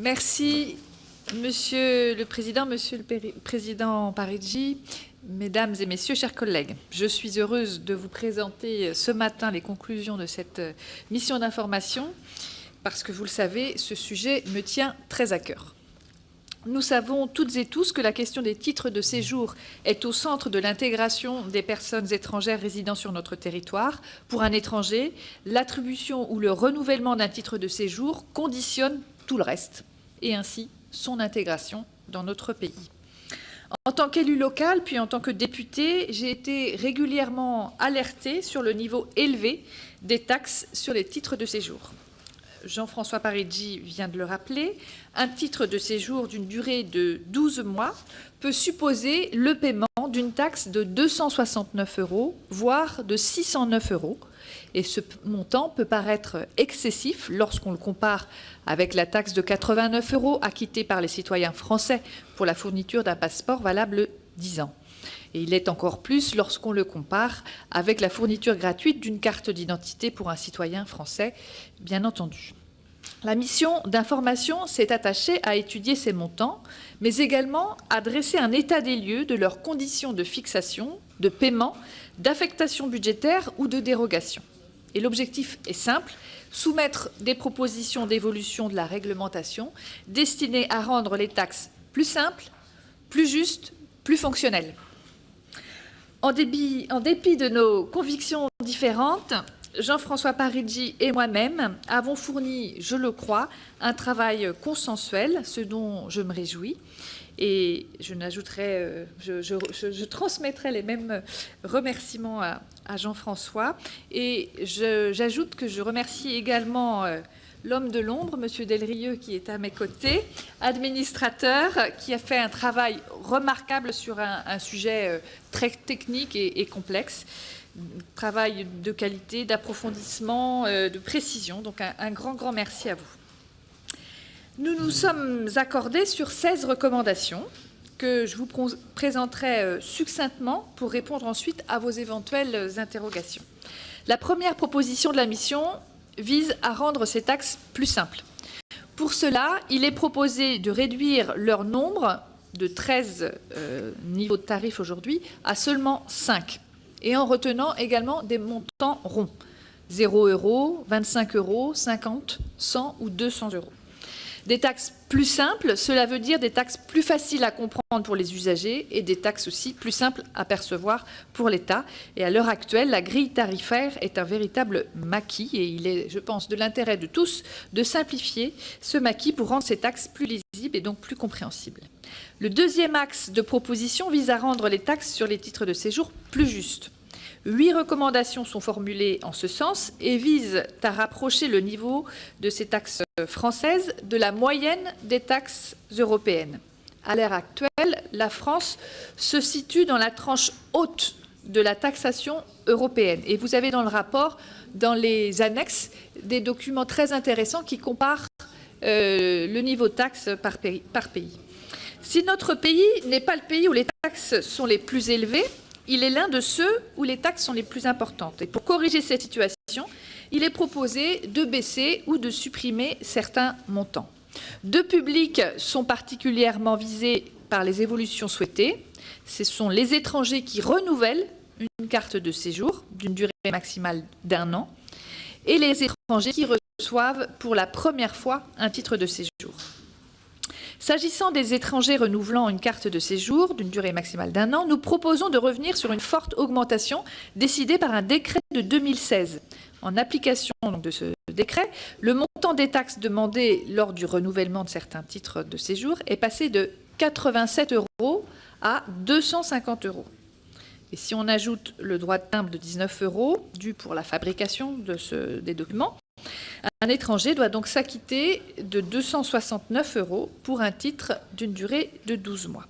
Merci, Monsieur le Président, Monsieur le Président Parigi, Mesdames et Messieurs, chers collègues. Je suis heureuse de vous présenter ce matin les conclusions de cette mission d'information parce que, vous le savez, ce sujet me tient très à cœur. Nous savons toutes et tous que la question des titres de séjour est au centre de l'intégration des personnes étrangères résidant sur notre territoire. Pour un étranger, l'attribution ou le renouvellement d'un titre de séjour conditionne tout le reste, et ainsi son intégration dans notre pays. En tant qu'élu local, puis en tant que député, j'ai été régulièrement alertée sur le niveau élevé des taxes sur les titres de séjour. Jean-François Parigi vient de le rappeler, un titre de séjour d'une durée de 12 mois peut supposer le paiement d'une taxe de 269 €, voire de 609 €. Et ce montant peut paraître excessif lorsqu'on le compare avec la taxe de 89 € acquittée par les citoyens français pour la fourniture d'un passeport valable 10 ans. Et il est encore plus lorsqu'on le compare avec la fourniture gratuite d'une carte d'identité pour un citoyen français, bien entendu. La mission d'information s'est attachée à étudier ces montants, mais également à dresser un état des lieux de leurs conditions de fixation, de paiement, d'affectation budgétaire ou de dérogation. Et l'objectif est simple, soumettre des propositions d'évolution de la réglementation destinées à rendre les taxes plus simples, plus justes, plus fonctionnelles. En dépit de nos convictions différentes, Jean-François Parigi et moi-même avons fourni, je le crois, un travail consensuel, ce dont je me réjouis. Et je transmettrai les mêmes remerciements à Jean-François. Et j'ajoute que je remercie également l'homme de l'ombre, M. Delrieux, qui est à mes côtés, administrateur, qui a fait un travail remarquable sur un sujet très technique et complexe. Travail de qualité, d'approfondissement, de précision. Donc un grand merci à vous. Nous nous sommes accordés sur 16 recommandations que je vous présenterai succinctement pour répondre ensuite à vos éventuelles interrogations. La première proposition de la mission vise à rendre ces taxes plus simples. Pour cela, il est proposé de réduire leur nombre de 13 niveaux de tarifs aujourd'hui à seulement 5, et en retenant également des montants ronds, 0 €, 25 €, 50, 100 ou 200 €. Des taxes plus simples, cela veut dire des taxes plus faciles à comprendre pour les usagers et des taxes aussi plus simples à percevoir pour l'État. Et à l'heure actuelle, la grille tarifaire est un véritable maquis et il est, je pense, de l'intérêt de tous de simplifier ce maquis pour rendre ces taxes plus lisibles et donc plus compréhensibles. Le deuxième axe de proposition vise à rendre les taxes sur les titres de séjour plus justes. 8 recommandations sont formulées en ce sens et visent à rapprocher le niveau de ces taxes françaises de la moyenne des taxes européennes. À l'heure actuelle, la France se situe dans la tranche haute de la taxation européenne. Et vous avez dans le rapport, dans les annexes, des documents très intéressants qui comparent le niveau de taxes par pays. Si notre pays n'est pas le pays où les taxes sont les plus élevées, il est l'un de ceux où les taxes sont les plus importantes. Et pour corriger cette situation, il est proposé de baisser ou de supprimer certains montants. Deux publics sont particulièrement visés par les évolutions souhaitées. Ce sont les étrangers qui renouvellent une carte de séjour d'une durée maximale d'1 an et les étrangers qui reçoivent pour la première fois un titre de séjour. S'agissant des étrangers renouvelant une carte de séjour d'une durée maximale d'1 an, nous proposons de revenir sur une forte augmentation décidée par un décret de 2016. En application de ce décret, le montant des taxes demandées lors du renouvellement de certains titres de séjour est passé de 87 € à 250 €. Et si on ajoute le droit de timbre de 19 € dû pour la fabrication des documents, un étranger doit donc s'acquitter de 269 € pour un titre d'une durée de 12 mois.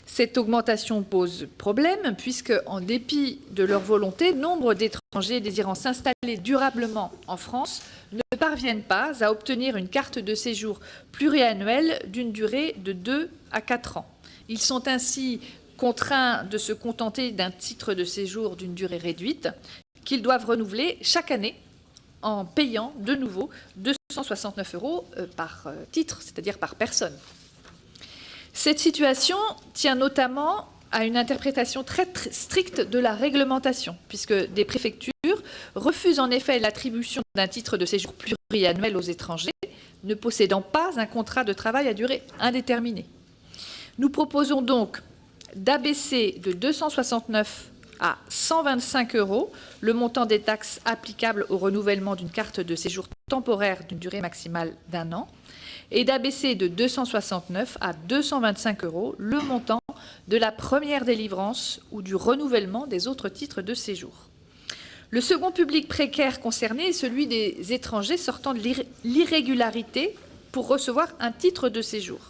Cette augmentation pose problème puisque, en dépit de leur volonté, nombre d'étrangers désirant s'installer durablement en France ne parviennent pas à obtenir une carte de séjour pluriannuelle d'une durée de 2 à 4 ans. Ils sont ainsi contraints de se contenter d'un titre de séjour d'une durée réduite qu'ils doivent renouveler chaque année en payant de nouveau 269 € par titre, c'est-à-dire par personne. Cette situation tient notamment à une interprétation très stricte de la réglementation, puisque des préfectures refusent en effet l'attribution d'un titre de séjour pluriannuel aux étrangers ne possédant pas un contrat de travail à durée indéterminée. Nous proposons donc d'abaisser de 269 à 125 € le montant des taxes applicables au renouvellement d'une carte de séjour temporaire d'une durée maximale d'1 an et d'abaisser de 269 à 225 € le montant de la première délivrance ou du renouvellement des autres titres de séjour. Le second public précaire concerné est celui des étrangers sortant de l'irrégularité pour recevoir un titre de séjour.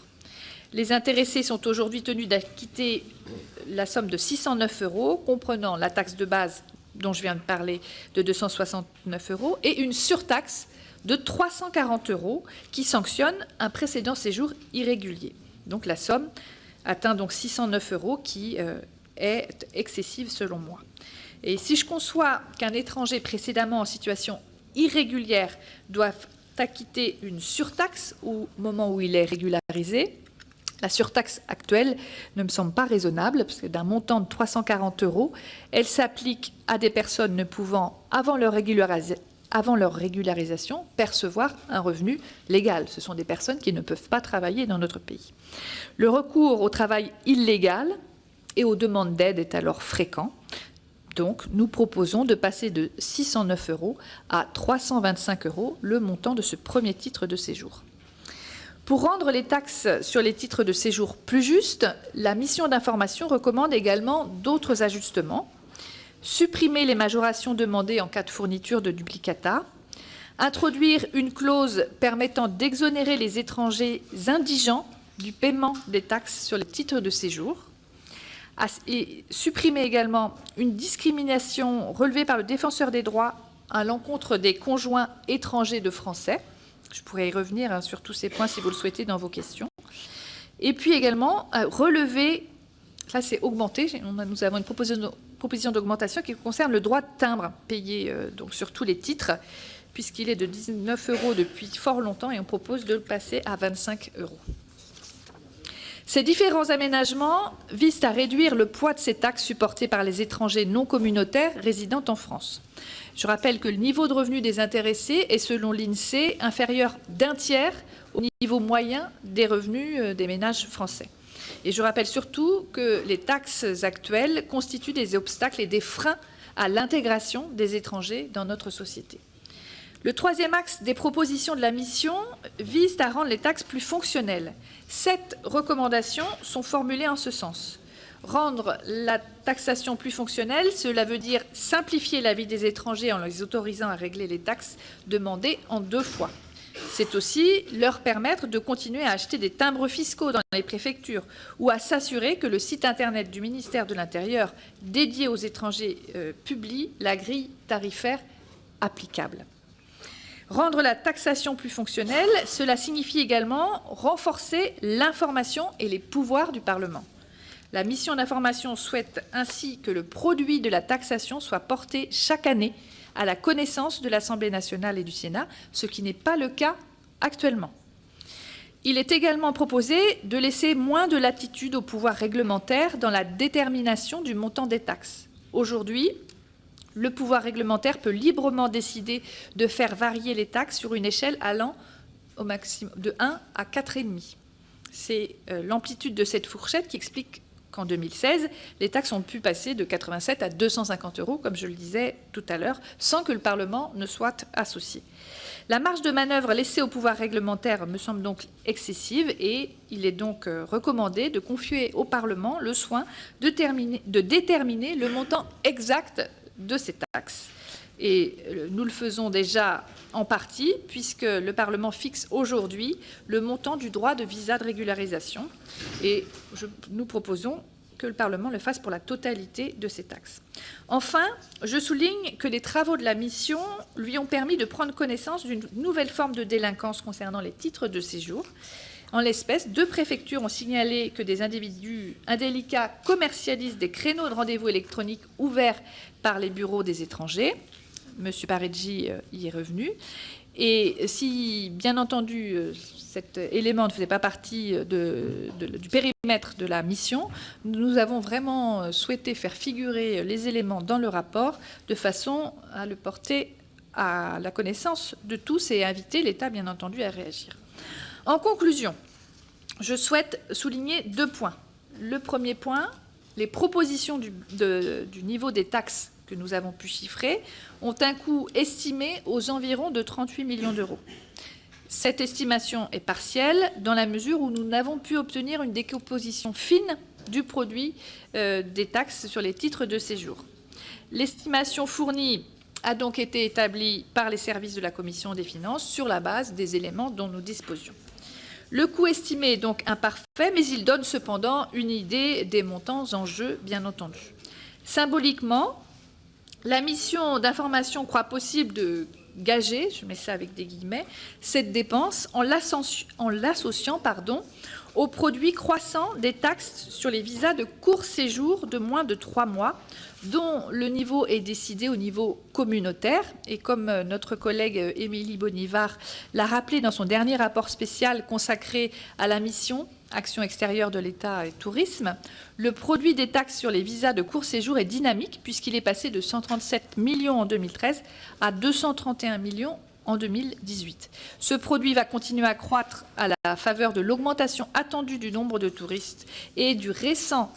Les intéressés sont aujourd'hui tenus d'acquitter la somme de 609 €, comprenant la taxe de base dont je viens de parler de 269 € et une surtaxe de 340 € qui sanctionne un précédent séjour irrégulier. Donc la somme atteint donc 609 € qui est excessive selon moi. Et si je conçois qu'un étranger précédemment en situation irrégulière doive acquitter une surtaxe au moment où il est régularisé, la surtaxe actuelle ne me semble pas raisonnable, parce que d'un montant de 340 €, elle s'applique à des personnes ne pouvant, avant leur régularisation, percevoir un revenu légal. Ce sont des personnes qui ne peuvent pas travailler dans notre pays. Le recours au travail illégal et aux demandes d'aide est alors fréquent. Donc, nous proposons de passer de 609 € à 325 € le montant de ce premier titre de séjour. Pour rendre les taxes sur les titres de séjour plus justes, la mission d'information recommande également d'autres ajustements. Supprimer les majorations demandées en cas de fourniture de duplicata, introduire une clause permettant d'exonérer les étrangers indigents du paiement des taxes sur les titres de séjour, et supprimer également une discrimination relevée par le défenseur des droits à l'encontre des conjoints étrangers de Français. Je pourrais y revenir sur tous ces points si vous le souhaitez dans vos questions. Et puis également relever, là c'est augmenté, nous avons une proposition d'augmentation qui concerne le droit de timbre payé donc sur tous les titres, puisqu'il est de 19 € depuis fort longtemps et on propose de le passer à 25 €. Ces différents aménagements visent à réduire le poids de ces taxes supportées par les étrangers non communautaires résidant en France. Je rappelle que le niveau de revenu des intéressés est, selon l'INSEE, inférieur d'1 tiers au niveau moyen des revenus des ménages français. Et je rappelle surtout que les taxes actuelles constituent des obstacles et des freins à l'intégration des étrangers dans notre société. Le troisième axe des propositions de la mission vise à rendre les taxes plus fonctionnelles. 7 recommandations sont formulées en ce sens. Rendre la taxation plus fonctionnelle, cela veut dire simplifier la vie des étrangers en les autorisant à régler les taxes demandées en 2 fois. C'est aussi leur permettre de continuer à acheter des timbres fiscaux dans les préfectures ou à s'assurer que le site internet du ministère de l'Intérieur dédié aux étrangers publie la grille tarifaire applicable. Rendre la taxation plus fonctionnelle, cela signifie également renforcer l'information et les pouvoirs du Parlement. La mission d'information souhaite ainsi que le produit de la taxation soit porté chaque année à la connaissance de l'Assemblée nationale et du Sénat, ce qui n'est pas le cas actuellement. Il est également proposé de laisser moins de latitude au pouvoir réglementaire dans la détermination du montant des taxes. Aujourd'hui, le pouvoir réglementaire peut librement décider de faire varier les taxes sur une échelle allant au maximum de 1 à 4,5. C'est l'amplitude de cette fourchette qui explique qu'en 2016, les taxes ont pu passer de 87 à 250 €, comme je le disais tout à l'heure, sans que le Parlement ne soit associé. La marge de manœuvre laissée au pouvoir réglementaire me semble donc excessive et il est donc recommandé de confier au Parlement le soin de déterminer le montant exact de ces taxes. Et nous le faisons déjà en partie, puisque le Parlement fixe aujourd'hui le montant du droit de visa de régularisation. Et nous proposons que le Parlement le fasse pour la totalité de ces taxes. Enfin, je souligne que les travaux de la mission lui ont permis de prendre connaissance d'une nouvelle forme de délinquance concernant les titres de séjour. En l'espèce, 2 préfectures ont signalé que des individus indélicats commercialisent des créneaux de rendez-vous électroniques ouverts par les bureaux des étrangers. M. Parigi y est revenu. Et si, bien entendu, cet élément ne faisait pas partie du périmètre de la mission, nous avons vraiment souhaité faire figurer les éléments dans le rapport de façon à le porter à la connaissance de tous et inviter l'État, bien entendu, à réagir. En conclusion, je souhaite souligner 2 points. Le premier point, les propositions du niveau des taxes que nous avons pu chiffrer ont un coût estimé aux environs de 38 millions d'euros. Cette estimation est partielle dans la mesure où nous n'avons pu obtenir une décomposition fine du produit des taxes sur les titres de séjour. L'estimation fournie a donc été établie par les services de la Commission des finances sur la base des éléments dont nous disposions. Le coût estimé est donc imparfait, mais il donne cependant une idée des montants en jeu, bien entendu. Symboliquement, la mission d'information croit possible de gager, je mets ça avec des guillemets, cette dépense en l'associant au produit croissant des taxes sur les visas de court séjour de moins de 3 mois, dont le niveau est décidé au niveau communautaire. Et comme notre collègue Émilie Bonivard l'a rappelé dans son dernier rapport spécial consacré à la mission Action extérieure de l'État et Tourisme, le produit des taxes sur les visas de court séjour est dynamique puisqu'il est passé de 137 millions en 2013 à 231 millions en 2018. Ce produit va continuer à croître à la faveur de l'augmentation attendue du nombre de touristes et du récent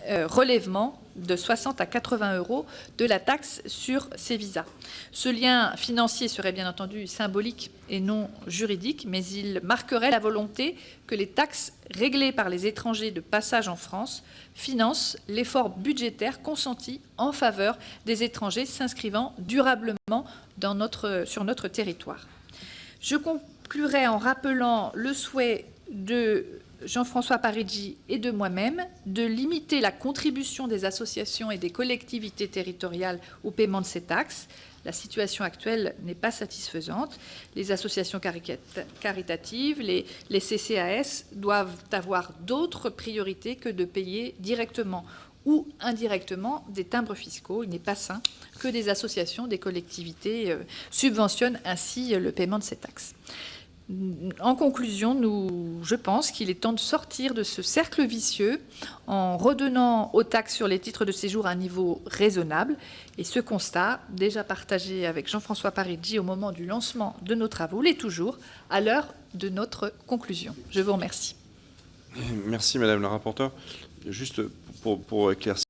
relèvement de 60 à 80 € de la taxe sur ces visas. Ce lien financier serait bien entendu symbolique et non juridique, mais il marquerait la volonté que les taxes réglées par les étrangers de passage en France financent l'effort budgétaire consenti en faveur des étrangers s'inscrivant durablement sur notre territoire. Je conclurai en rappelant le souhait de Jean-François Parigi et de moi-même de limiter la contribution des associations et des collectivités territoriales au paiement de ces taxes. La situation actuelle n'est pas satisfaisante. Les associations caritatives, les CCAS doivent avoir d'autres priorités que de payer directement ou indirectement des timbres fiscaux. Il n'est pas sain que des associations, des collectivités subventionnent ainsi le paiement de ces taxes. En conclusion, je pense qu'il est temps de sortir de ce cercle vicieux en redonnant aux taxes sur les titres de séjour un niveau raisonnable. Et ce constat, déjà partagé avec Jean-François Parigi au moment du lancement de nos travaux, l'est toujours à l'heure de notre conclusion. Je vous remercie. Merci, Madame la rapporteure. Juste pour éclaircir